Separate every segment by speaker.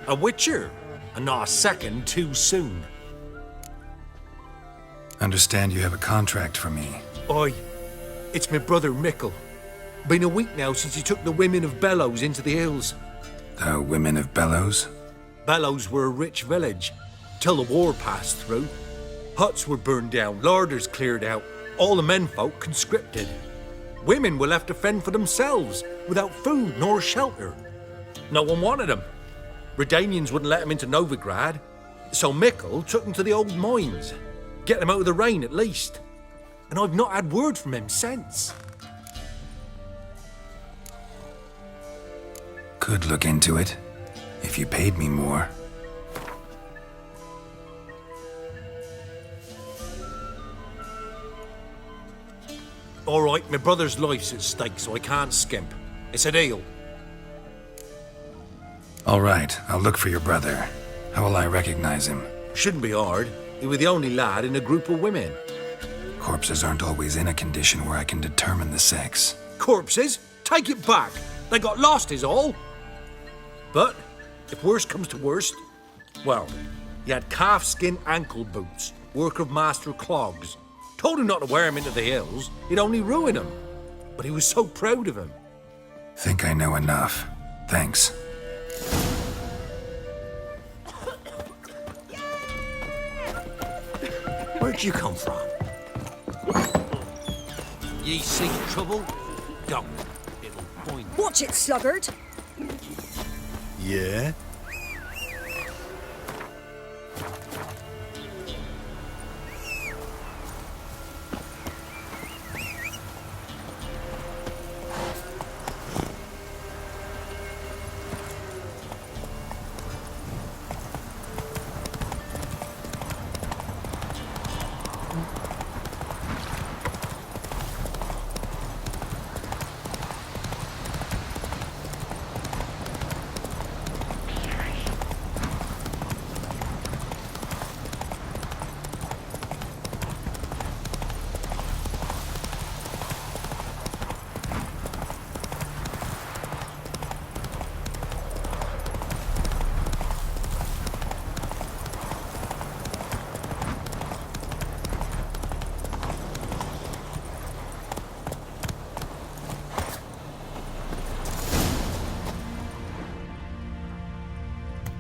Speaker 1: A witcher, and not a second too soon.
Speaker 2: Understand you have a contract for me.
Speaker 1: Aye, it's my brother Mickle. Been a week now since he took the women of Bellows into the hills.
Speaker 2: The women of Bellows?
Speaker 1: Bellows were a rich village, till the war passed through. Huts were burned down, larders cleared out, all the menfolk conscripted. Women were left to fend for themselves, without food nor shelter. No one wanted them. Redanians wouldn't let them into Novigrad, so Mickle took them to the old mines. Get them out of the rain at least. And I've not had word from him since.
Speaker 2: Could look into it, if you paid me more.
Speaker 1: All right, my brother's life's at stake, so I can't skimp. It's a deal.
Speaker 2: All right, I'll look for your brother. How will I recognize him?
Speaker 1: Shouldn't be hard. He was the only lad in a group of women.
Speaker 2: Corpses aren't always in a condition where I can determine the sex.
Speaker 1: Corpses? Take it back. They got lost is all. But, if worst comes to worst, well, he had calfskin ankle boots, work of master clogs. Told him not to wear him into the hills, he'd only ruin him. But he was so proud of him.
Speaker 2: Think I know enough. Thanks.
Speaker 1: Where'd you come from? Ye seek trouble? Don't. It'll point.
Speaker 3: Watch it, sluggard!
Speaker 1: Yeah?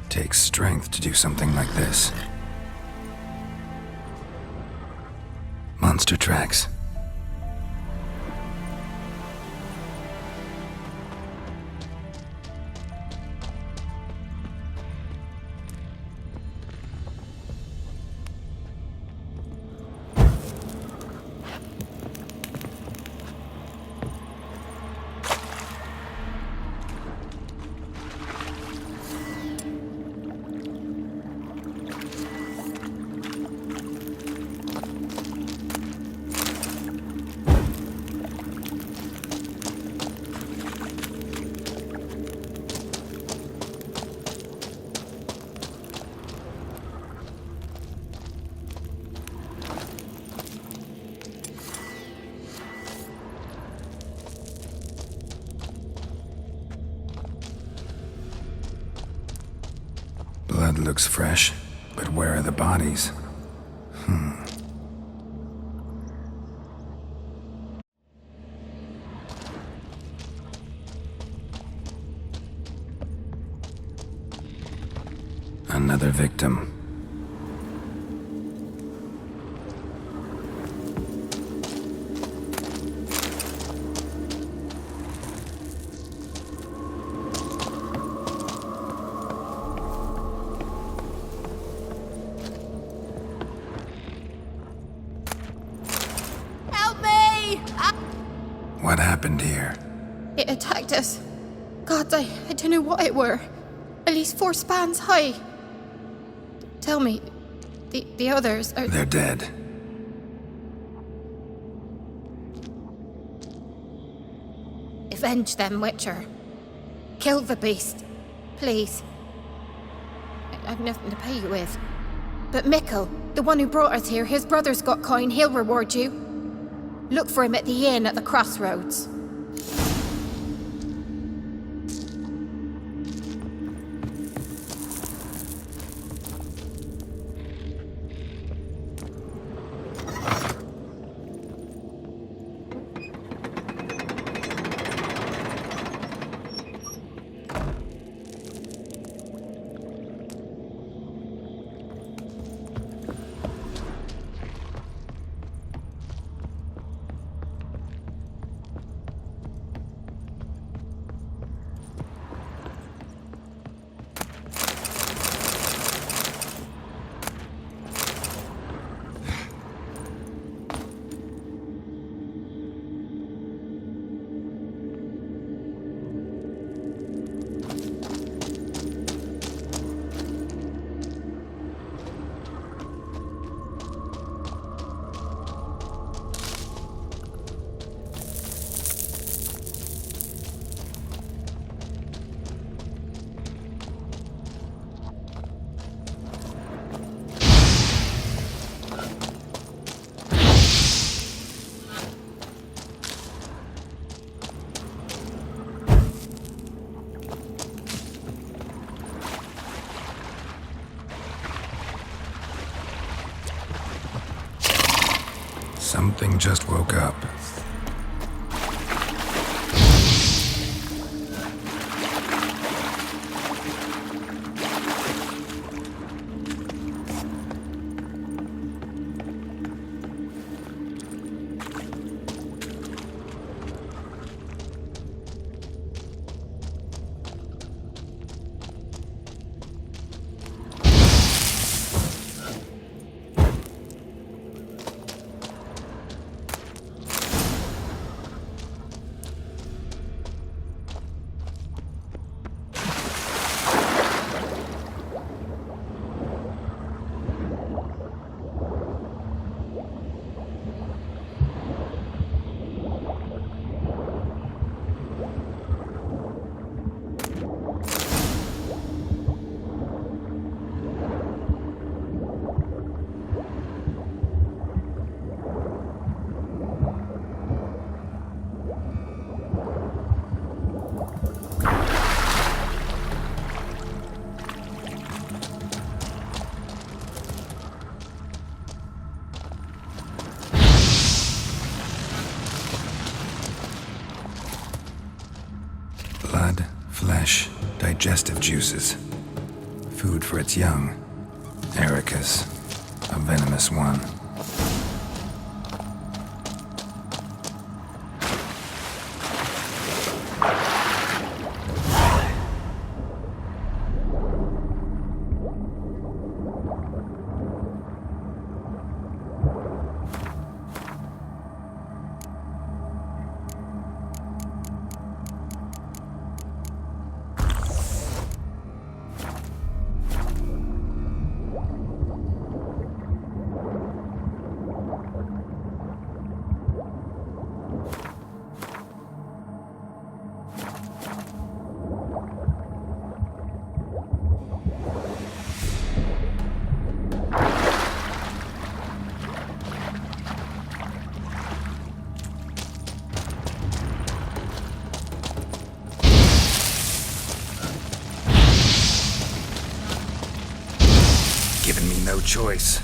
Speaker 2: Takes strength to do something like this. Monster tracks. Blood looks fresh, but where are the bodies? Another victim. What happened here?
Speaker 4: It attacked us. God, I don't know what it were. At least 4 spans high. Tell me, the others are...
Speaker 2: They're dead.
Speaker 4: Avenge them, Witcher. Kill the beast. Please. I've nothing to pay you with. But Mickle, the one who brought us here, his brother's got coin, he'll reward you. Look for him at the inn at the crossroads.
Speaker 2: Something just woke up. Blood, flesh, digestive juices. Food for its young. Ericus, a venomous one. Given me no choice.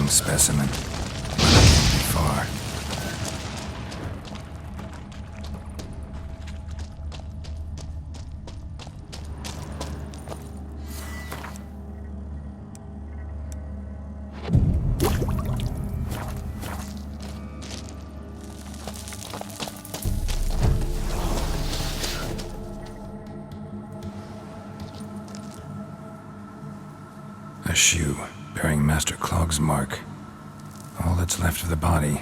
Speaker 2: Specimen. But it can't be far. A shoe bearing Master Clog's mark. All that's left of the body.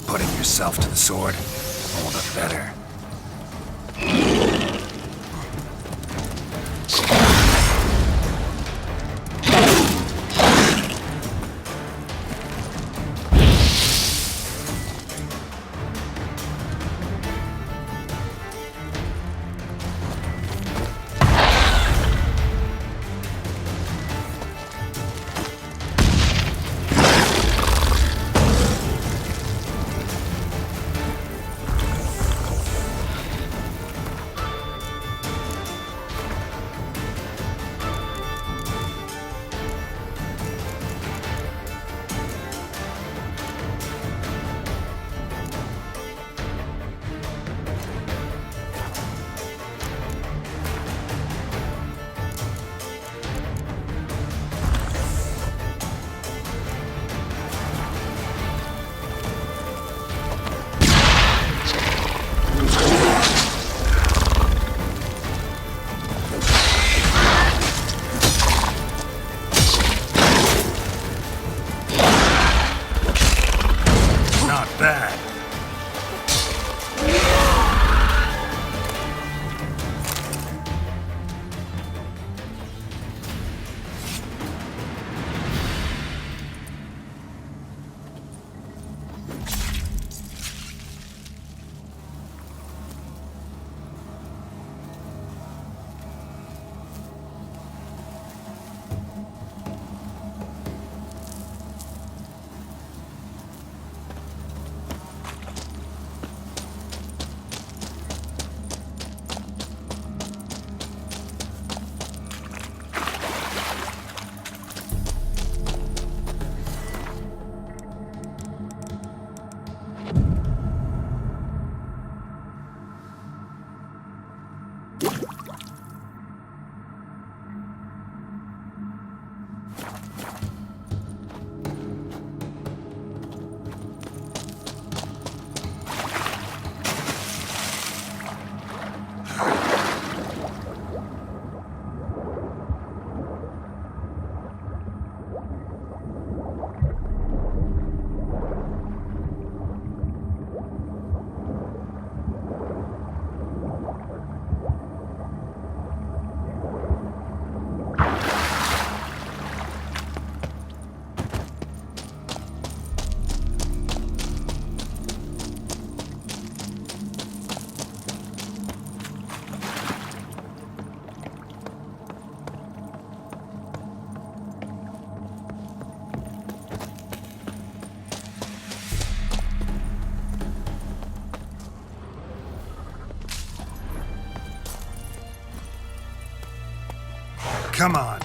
Speaker 2: Putting yourself to the sword, all the better. Come on.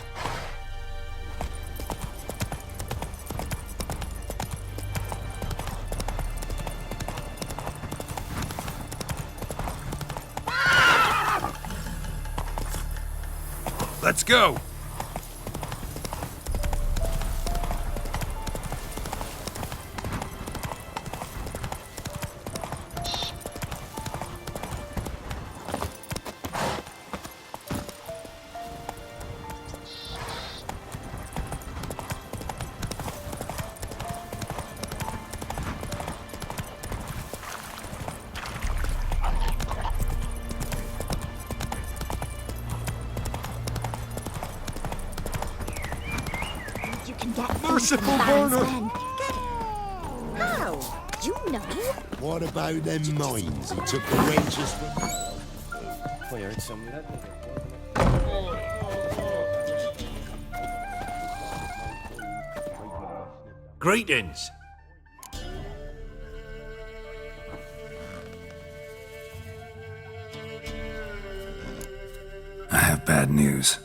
Speaker 2: Let's go.
Speaker 1: Merciful burner!
Speaker 3: How? You know?
Speaker 5: What about them mines he took the wenches from?
Speaker 1: Greetings.
Speaker 2: I have bad news.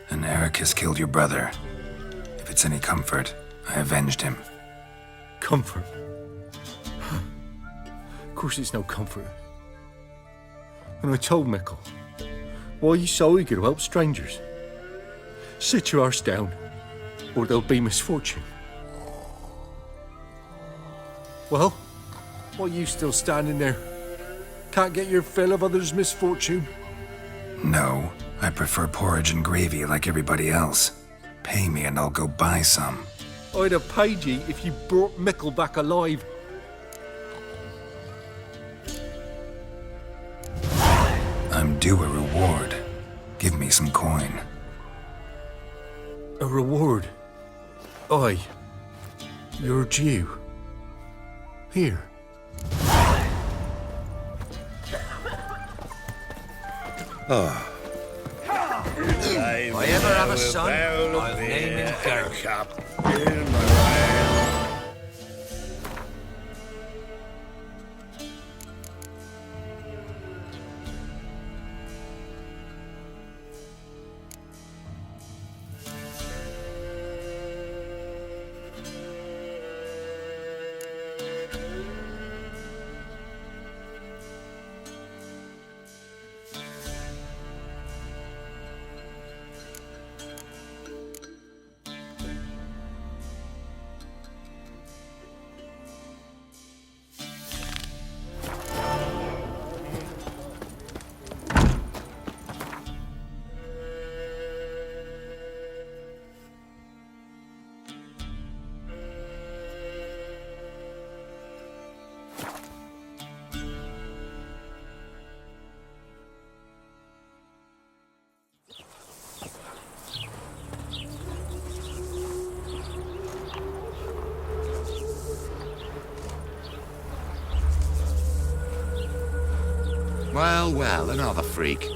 Speaker 2: An Eric has killed your brother. If it's any comfort, I avenged him.
Speaker 1: Comfort? Of course it's no comfort. And I told Mickle, why are you so eager to help strangers? Sit your arse down, or there'll be misfortune. Well, why are you still standing there? Can't get your fill of others' misfortune?
Speaker 2: No, I prefer porridge and gravy like everybody else. Pay me and I'll go buy some.
Speaker 1: I'd have paid ye if you brought Mickle back alive.
Speaker 2: I'm due a reward. Give me some coin.
Speaker 1: A reward? Aye. You're due. Here.
Speaker 5: If
Speaker 6: I ever have a son, I'll name him Gareth.
Speaker 5: Well, well, another freak.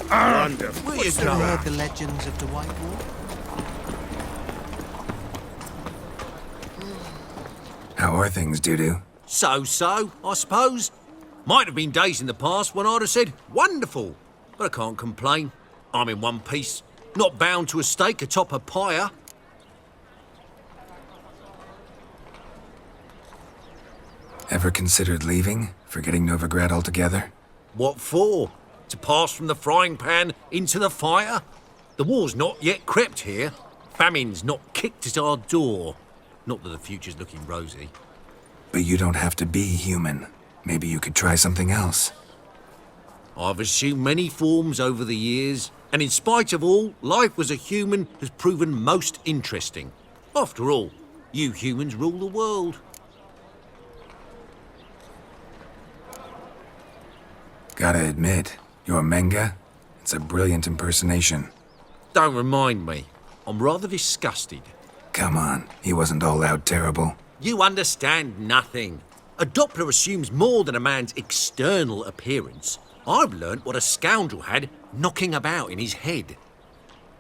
Speaker 5: Wonderful.
Speaker 6: Will you
Speaker 7: Still
Speaker 6: go
Speaker 7: heard the legends of the White Wall?
Speaker 2: How are things, Dudu?
Speaker 6: So, I suppose. Might have been days in the past when I'd have said, wonderful. But I can't complain. I'm in one piece. Not bound to a stake atop a pyre.
Speaker 2: Ever considered leaving? Forgetting Novigrad altogether?
Speaker 6: What for? To pass from the frying pan into the fire? The war's not yet crept here. Famine's not kicked at our door. Not that the future's looking rosy.
Speaker 2: But you don't have to be human. Maybe you could try something else.
Speaker 6: I've assumed many forms over the years, and in spite of all, life as a human has proven most interesting. After all, you humans rule the world.
Speaker 2: Gotta admit, your Menga, it's a brilliant impersonation.
Speaker 6: Don't remind me. I'm rather disgusted.
Speaker 2: Come on, he wasn't all out terrible.
Speaker 6: You understand nothing. A Doppler assumes more than a man's external appearance. I've learnt what a scoundrel had knocking about in his head.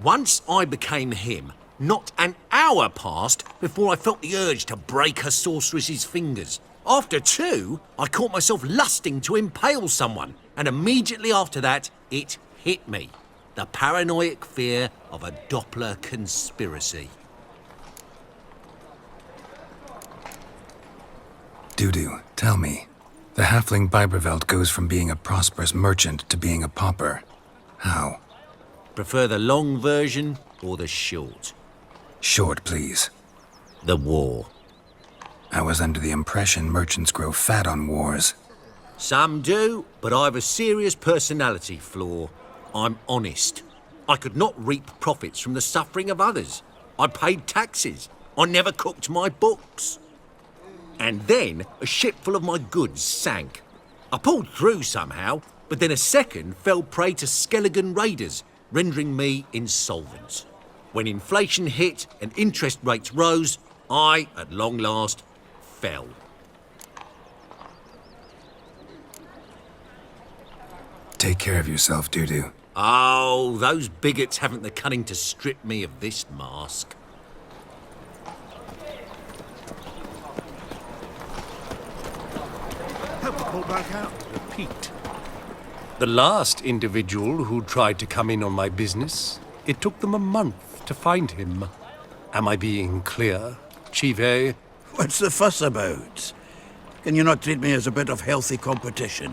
Speaker 6: Once I became him, not an hour passed before I felt the urge to break a sorceress's fingers. After two, I caught myself lusting to impale someone, and immediately after that, it hit me. The paranoid fear of a Doppler conspiracy.
Speaker 2: Dudu, tell me. The halfling Biberveld goes from being a prosperous merchant to being a pauper. How?
Speaker 6: Prefer the long version or the short?
Speaker 2: Short, please.
Speaker 6: The war.
Speaker 2: I was under the impression merchants grow fat on wars.
Speaker 6: Some do, but I've a serious personality flaw. I'm honest. I could not reap profits from the suffering of others. I paid taxes. I never cooked my books. And then a ship full of my goods sank. I pulled through somehow, but then a second fell prey to Skelligan raiders, rendering me insolvent. When inflation hit and interest rates rose, I, at long last, fell.
Speaker 2: Take care of yourself, Dudu.
Speaker 6: Oh, those bigots haven't the cunning to strip me of this mask.
Speaker 3: Have to pull back out. Repeat.
Speaker 1: The last individual who tried to come in on my business, it took them a month to find him. Am I being clear, Chive?
Speaker 3: What's the fuss about? Can you not treat me as a bit of healthy competition?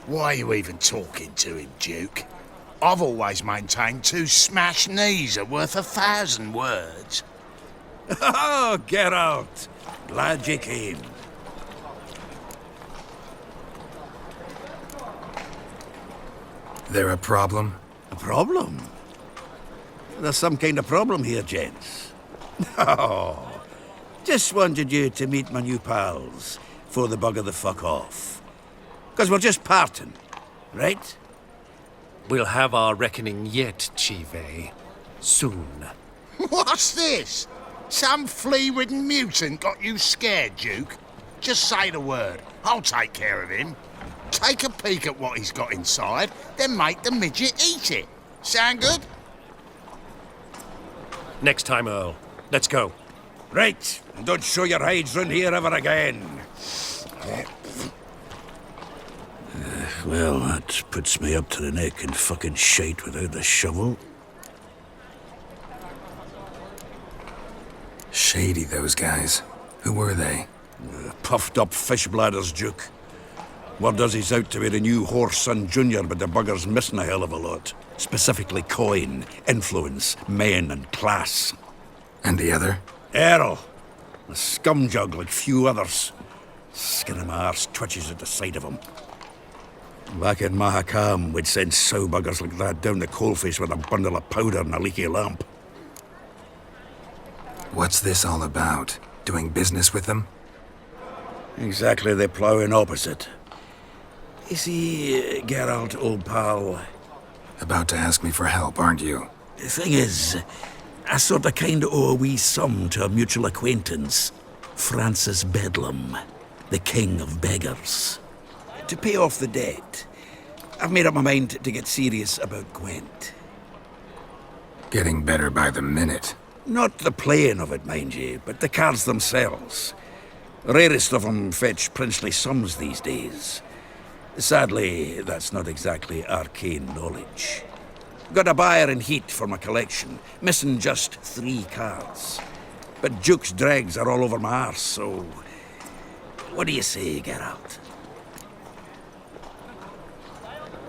Speaker 5: Why are you even talking to him, Duke? I've always maintained 2 smashed knees are worth 1,000 words.
Speaker 3: Oh, get out! Glad you came.
Speaker 2: There a problem?
Speaker 3: A problem? There's some kind of problem here, gents. No. Just wanted you to meet my new pals before they bugger the fuck off. 'Cause we're just parting, right?
Speaker 1: We'll have our reckoning yet, Chive. Soon.
Speaker 5: What's this? Some flea-ridden mutant got you scared, Duke? Just say the word. I'll take care of him. Take a peek at what he's got inside, then make the midget eat it. Sound good?
Speaker 1: Next time, Earl. Let's go.
Speaker 3: Right, and don't show your hides round here ever again. Well, that puts me up to the neck in fucking shite without the shovel.
Speaker 2: Shady, those guys. Who were they?
Speaker 3: Puffed up fish bladders, Duke. Word does he's out to be the new Horse-son Junior, but the bugger's missing a hell of a lot. Specifically coin, influence, men, and class.
Speaker 2: And the other?
Speaker 3: Errol. A scumjug like few others. Skin of my arse twitches at the sight of him. Back in Mahakam, we'd send sow buggers like that down the coalface with a bundle of powder and a leaky lamp.
Speaker 2: What's this all about? Doing business with them?
Speaker 3: Exactly the ploughing opposite. You see, Geralt, old pal,
Speaker 2: About to ask me for help, aren't you?
Speaker 3: the thing is, I sort of kind of owe a wee sum to a mutual acquaintance, Francis Bedlam, the king of beggars. To pay off the debt, I've made up my mind to get serious about Gwent.
Speaker 2: Getting better by the minute.
Speaker 3: Not the playing of it, mind you, but the cards themselves. Rarest of them fetch princely sums these days. Sadly, that's not exactly arcane knowledge. Got a buyer in heat for my collection, missing just 3 cards. But Duke's dregs are all over my arse, so... What do you say, Geralt?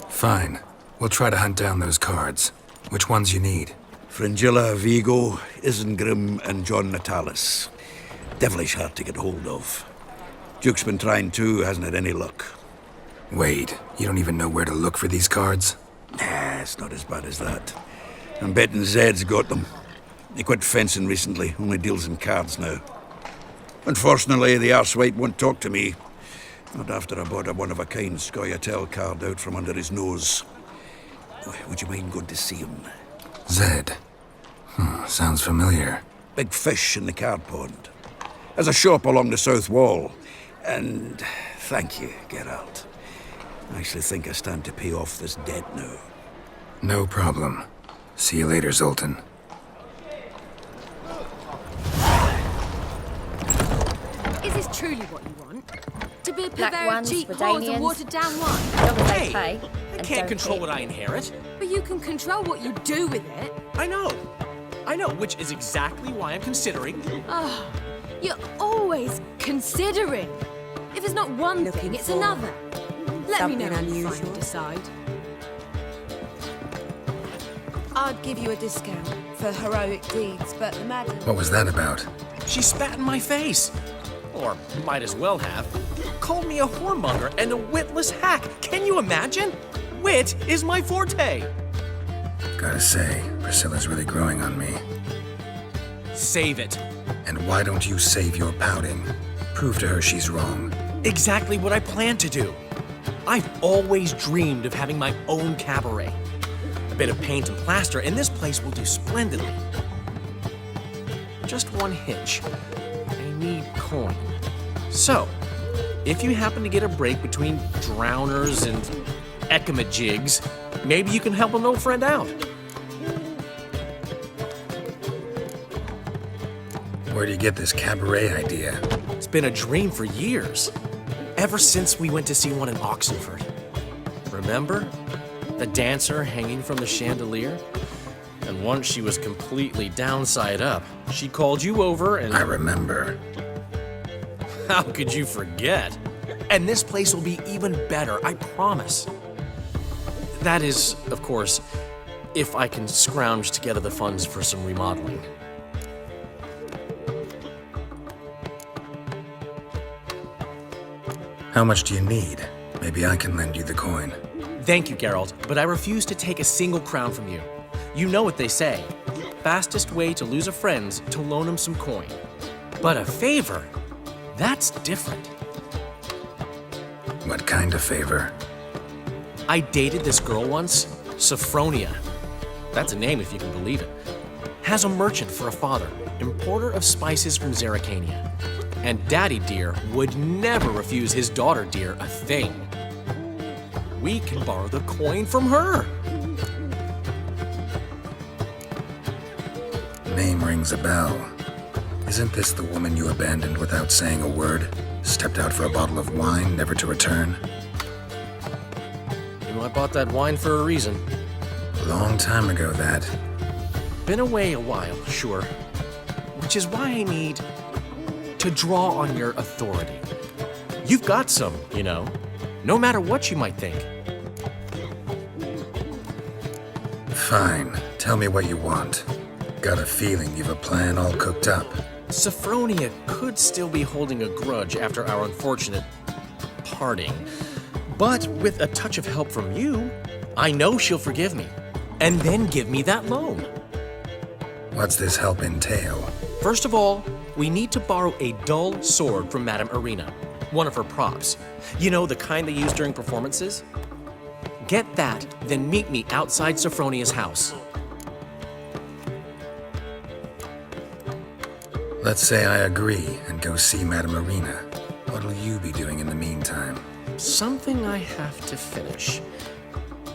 Speaker 2: Fine. We'll try to hunt down those cards. Which ones you need?
Speaker 3: Fringilla, Vigo, Isengrim, and John Natalis. Devilish hard to get hold of. Duke's been trying too, hasn't had any luck.
Speaker 2: Wait, you don't even know where to look for these cards?
Speaker 3: Nah, it's not as bad as that. I'm betting Zed's got them. He quit fencing recently, only deals in cards now. Unfortunately, the arsewite won't talk to me. Not after I bought a one-of-a-kind Scoia'tael card out from under his nose. Would you mind going to see him?
Speaker 2: Zed. Sounds familiar.
Speaker 3: Big fish in the card pond. Has a shop along the south wall. And thank you, Geralt. I actually think I stand to pay off this debt now.
Speaker 2: No problem. See you later, Zoltan.
Speaker 4: Is this truly what you want?
Speaker 7: To be a
Speaker 4: Black
Speaker 7: purveyor of
Speaker 4: ones,
Speaker 7: cheap whores and
Speaker 4: Redanians.
Speaker 7: watered down wine.
Speaker 4: As long as they
Speaker 8: Hey,
Speaker 4: pay.
Speaker 8: I
Speaker 4: and
Speaker 8: can't
Speaker 4: don't
Speaker 8: control
Speaker 4: hit.
Speaker 8: what I inherit.
Speaker 7: But you can control what you do with it.
Speaker 8: I know, which is exactly why I'm considering.
Speaker 7: You're always considering. If it's not one
Speaker 9: Looking
Speaker 7: thing, it's
Speaker 9: for
Speaker 7: another. Let me know
Speaker 9: something
Speaker 7: when you
Speaker 9: unusual?
Speaker 7: finally decide.
Speaker 9: I'd give you a discount for heroic deeds, but the madam...
Speaker 2: What was that about?
Speaker 8: She spat in my face. Or might as well have. Called me a whoremonger and a witless hack. Can you imagine? Wit is my forte.
Speaker 2: Gotta say, Priscilla's really growing on me.
Speaker 8: Save it.
Speaker 2: And why don't you save your pouting? Prove to her she's wrong.
Speaker 8: Exactly what I plan to do. I've always dreamed of having my own cabaret. A bit of paint and plaster, and this place will do splendidly. Just one hitch. I need coin. So, if you happen to get a break between drowners and ekamajigs, maybe you can help an old friend out.
Speaker 2: Where do you get this cabaret idea?
Speaker 8: It's been a dream for years. Ever since we went to see one in Oxenford. Remember? The dancer hanging from the chandelier? And once she was completely downside up, she called you over and...
Speaker 2: I remember.
Speaker 8: How could you forget? And this place will be even better, I promise. That is, of course, if I can scrounge together the funds for some remodeling.
Speaker 2: How much do you need? Maybe I can lend you the coin.
Speaker 8: Thank you, Geralt, but I refuse to take a single crown from you. You know what they say. Fastest way to lose a friend's to loan him some coin. But a favor? That's different.
Speaker 2: What kind of favor?
Speaker 8: I dated this girl once, Sophronia. That's a name if you can believe it. Has a merchant for a father, importer of spices from Zerrikania. And Daddy Dear would never refuse his daughter Dear a thing. We can borrow the coin from her.
Speaker 2: Name rings a bell. Isn't this the woman you abandoned without saying a word? Stepped out for a bottle of wine, never to return?
Speaker 8: You know, I bought that wine for a reason.
Speaker 2: A long time ago, that.
Speaker 8: Been away a while, sure. Which is why I need to draw on your authority. You've got some, you know, no matter what you might think.
Speaker 2: Fine. Tell me what you want. Got a feeling you've a plan all cooked up.
Speaker 8: Sophronia could still be holding a grudge after our unfortunate parting. But with a touch of help from you, I know she'll forgive me. And then give me that loan.
Speaker 2: What's this help entail?
Speaker 8: First of all, we need to borrow a dull sword from Madame Arena, one of her props. You know, the kind they use during performances? Get that, then meet me outside Sophronia's house.
Speaker 2: Let's say I agree and go see Madame Arena. What'll you be doing in the meantime?
Speaker 8: Something I have to finish.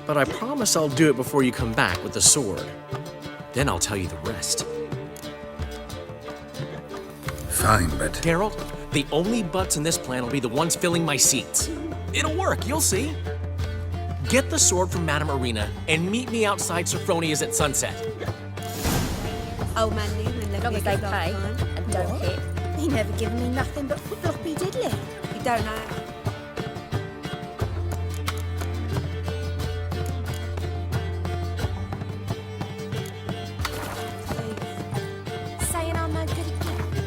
Speaker 8: But I promise I'll do it before you come back with the sword. Then I'll tell you the rest.
Speaker 2: Fine, but...
Speaker 8: Geralt, the only butts in this plan will be the ones filling my seats. It'll work, you'll see. Get the sword from Madame Arena and meet me outside Sophronia's at sunset.
Speaker 9: Old man Newman
Speaker 4: As
Speaker 9: left
Speaker 4: long
Speaker 9: me
Speaker 4: as
Speaker 9: a
Speaker 4: they
Speaker 9: good
Speaker 4: pay
Speaker 9: last time.
Speaker 4: and don't hit.
Speaker 9: He never given me nothing but floppy diddly. You don't know.
Speaker 7: Saying I'm no good again.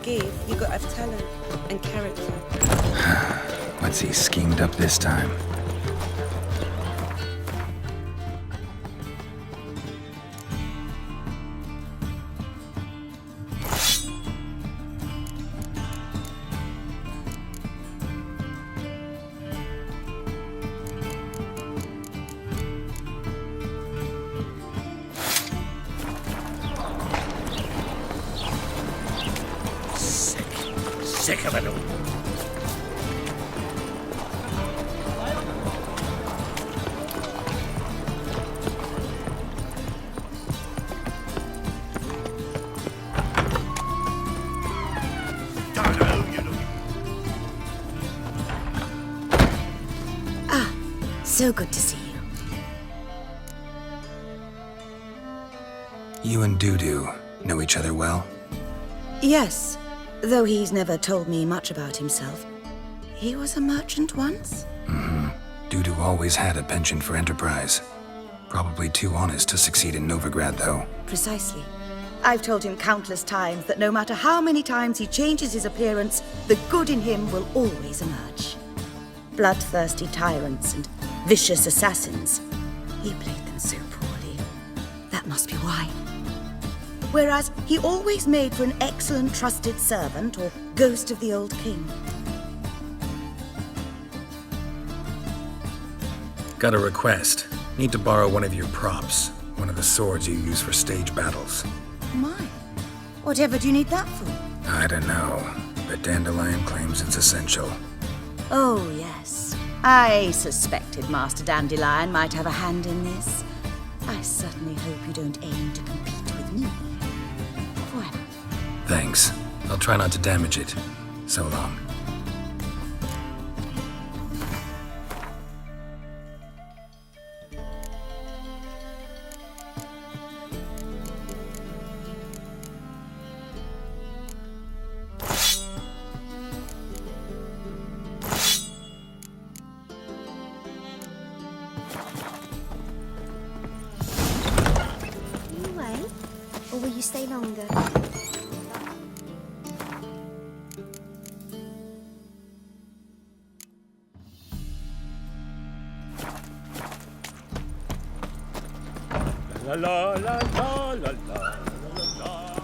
Speaker 9: give, you got to have talent and character.
Speaker 2: What's he schemed up this time?
Speaker 6: Sick of it all.
Speaker 10: So good to see you.
Speaker 2: You and Dudu know each other well?
Speaker 10: Yes, though he's never told me much about himself. He was a merchant once?
Speaker 2: Dudu always had a penchant for enterprise. Probably too honest to succeed in Novigrad, though.
Speaker 10: Precisely. I've told him countless times that no matter how many times he changes his appearance, the good in him will always emerge. Bloodthirsty tyrants and vicious assassins. He played them so poorly. That must be why. Whereas he always made for an excellent trusted servant or ghost of the old king.
Speaker 2: Got a request. Need to borrow one of your props. One of the swords you use for stage battles.
Speaker 10: My, whatever do you need that for?
Speaker 2: I don't know, but Dandelion claims it's essential.
Speaker 10: Oh, yes. I suspected Master Dandelion might have a hand in this. I certainly hope you don't aim to compete with me. Well,
Speaker 2: Thanks. I'll try not to damage it. So long.
Speaker 11: You away? Or will you stay longer?
Speaker 12: La la la la la la la.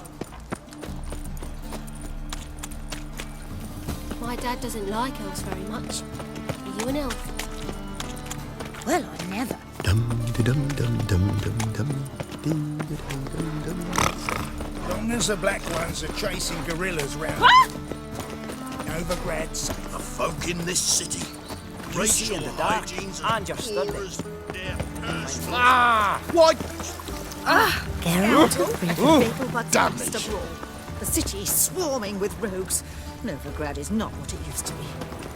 Speaker 7: My dad doesn't like elves very much. Are you an elf?
Speaker 10: well, I never.
Speaker 5: Long as the black ones are chasing gorillas round. Novigrad safe.
Speaker 6: The folk in this city. Racial
Speaker 12: in the dark,
Speaker 6: hygiene's
Speaker 12: and you're
Speaker 6: as
Speaker 12: studying.
Speaker 6: poor as their purse.
Speaker 12: Why?
Speaker 10: Get out of people but
Speaker 5: damn
Speaker 10: fast
Speaker 5: it.
Speaker 10: abroad. The city is swarming with rogues. Novigrad is not what it used to be.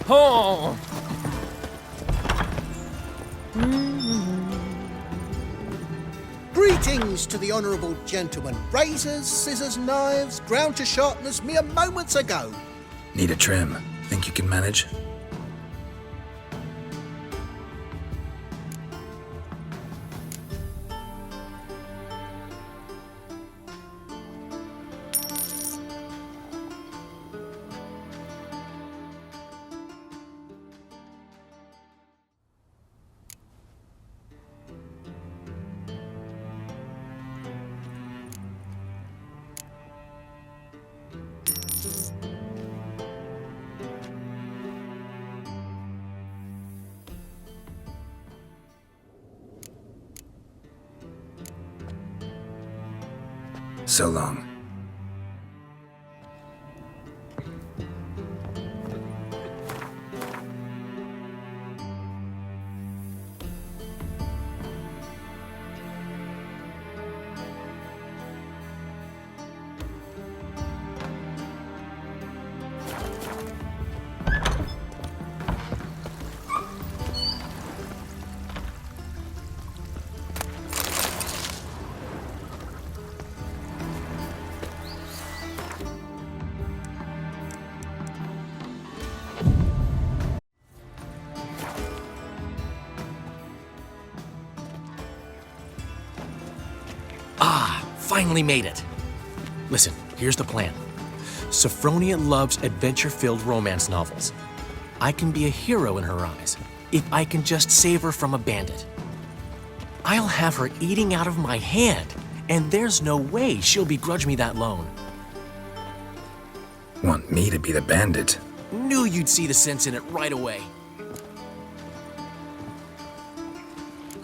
Speaker 12: Oh.
Speaker 13: Greetings to the honourable gentleman. Razors, scissors, knives, ground to sharpness mere moments ago.
Speaker 2: Need a trim. Think you can manage? So long.
Speaker 8: Finally made it. Listen, here's the plan. Sophronia loves adventure-filled romance novels. I can be a hero in her eyes if I can just save her from a bandit. I'll have her eating out of my hand, and there's no way she'll begrudge me that loan.
Speaker 2: Want me to be the bandit?
Speaker 8: Knew you'd see the sense in it right away.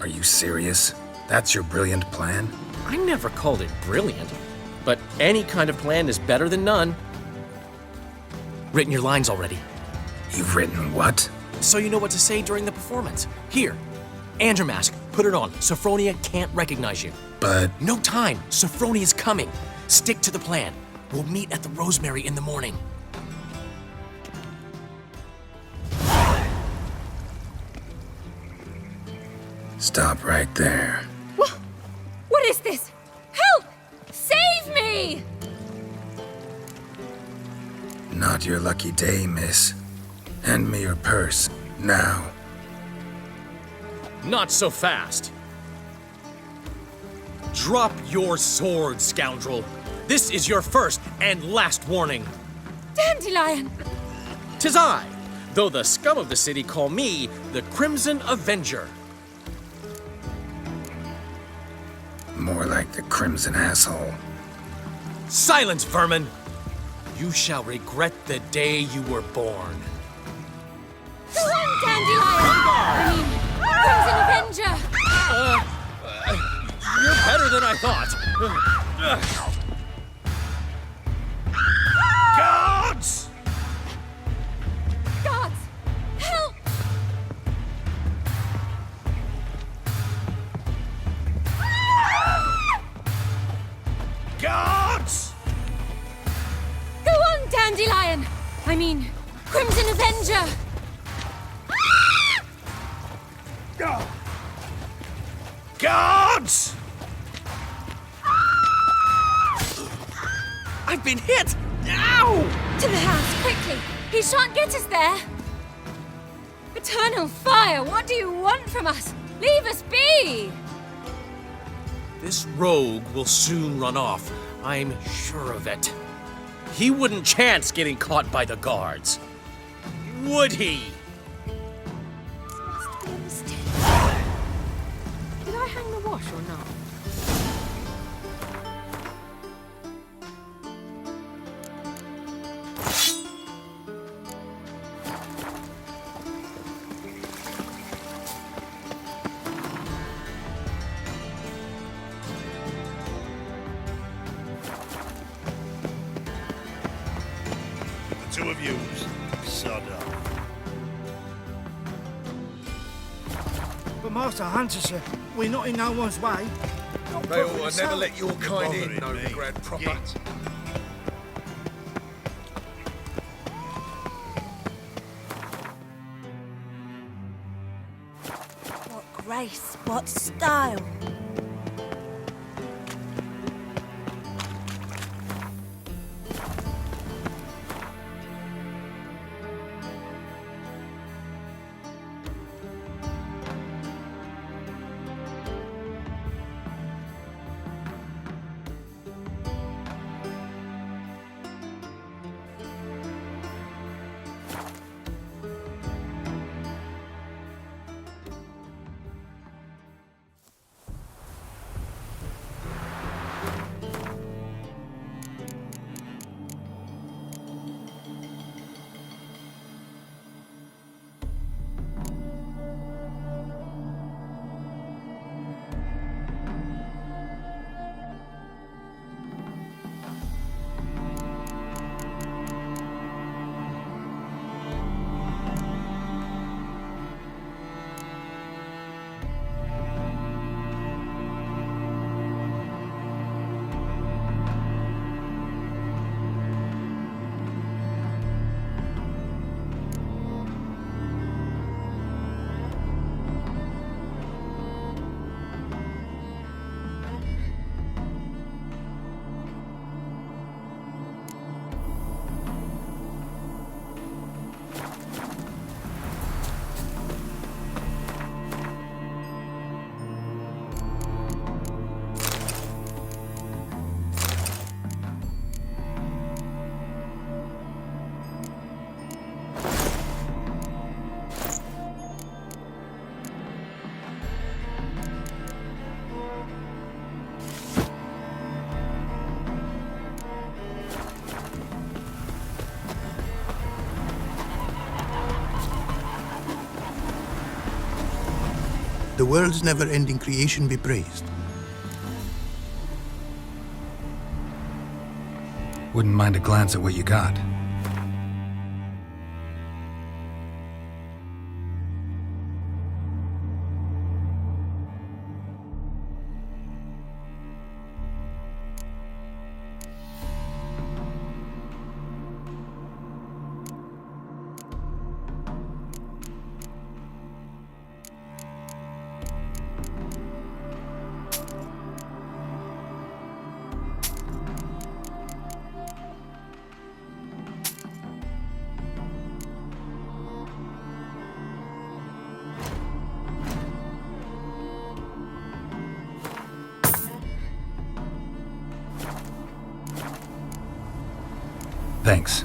Speaker 2: Are you serious? That's your brilliant plan?
Speaker 8: I never called it brilliant, but any kind of plan is better than none. Written your lines already.
Speaker 2: You've written what?
Speaker 8: So you know what to say during the performance. Here, and your mask. Put it on. Sophronia can't recognize you.
Speaker 2: But...
Speaker 8: No time. Sophronia's coming. Stick to the plan. We'll meet at the Rosemary in the morning.
Speaker 2: Stop right there.
Speaker 7: What is this? Help! Save me!
Speaker 2: Not your lucky day, miss. Hand me your purse, now.
Speaker 8: Not so fast. Drop your sword, scoundrel. This is your first and last warning.
Speaker 7: Dandelion!
Speaker 8: 'Tis I, though the scum of the city call me the Crimson Avenger.
Speaker 2: More like the Crimson Asshole.
Speaker 8: Silence, vermin! You shall regret the day you were born.
Speaker 7: Go on, Dandelion! I mean, Crimson Avenger!
Speaker 8: You're better than I thought. Guards!
Speaker 7: Guards! Help!
Speaker 8: Guards!
Speaker 7: Go on, Dandelion! I mean, Crimson Avenger!
Speaker 8: Guards! I've been hit! Ow!
Speaker 7: To the house, quickly! He shan't get us there! Eternal fire, what do you want from us? Leave us be!
Speaker 8: This rogue will soon run off. I'm sure of it. He wouldn't chance getting caught by the guards. Would he?
Speaker 7: Did I hang the wash or not?
Speaker 12: The two of yous, sod off.
Speaker 13: But Master Hunter, we're not in no one's way.
Speaker 1: Rail, I never let your kind in, no regret proper.
Speaker 9: What grace, what style.
Speaker 14: the world's never-ending creation be praised.
Speaker 2: Wouldn't mind a glance at what you got. Thanks.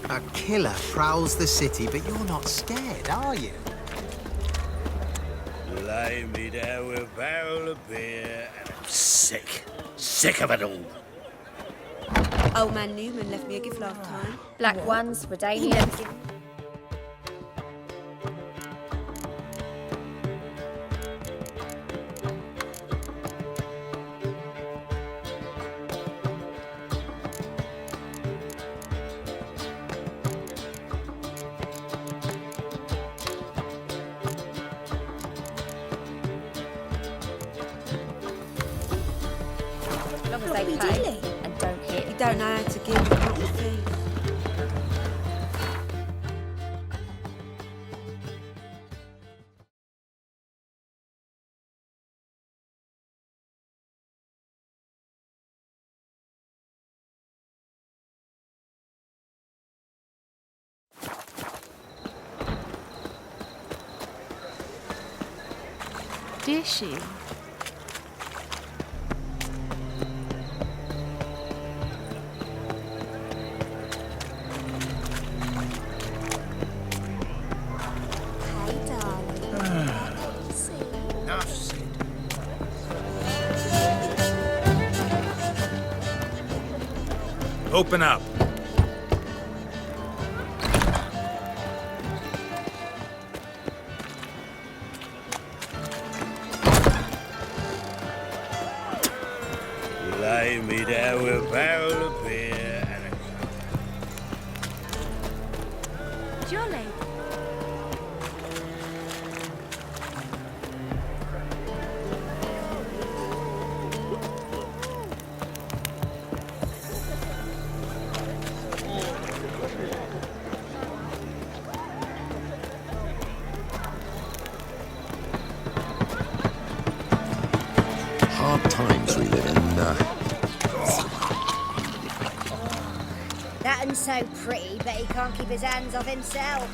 Speaker 15: A killer prowls the city, but you're not scared, are you?
Speaker 12: Lay me down with a barrel of beer and I'm sick. Sick of it all.
Speaker 9: Old man Newman left me a gift last time.
Speaker 11: Black ones, Dandelion. As long as they pay and don't hit.
Speaker 9: You don't know how to give, you can't refuse.
Speaker 7: Dishy.
Speaker 11: Hey, darling.
Speaker 13: Enough said.
Speaker 2: Open up.
Speaker 12: Lay me down with a barrel of beer and a...
Speaker 7: Jolly.
Speaker 16: Hard times we live in.
Speaker 11: That un's so pretty, but he can't keep his hands off himself.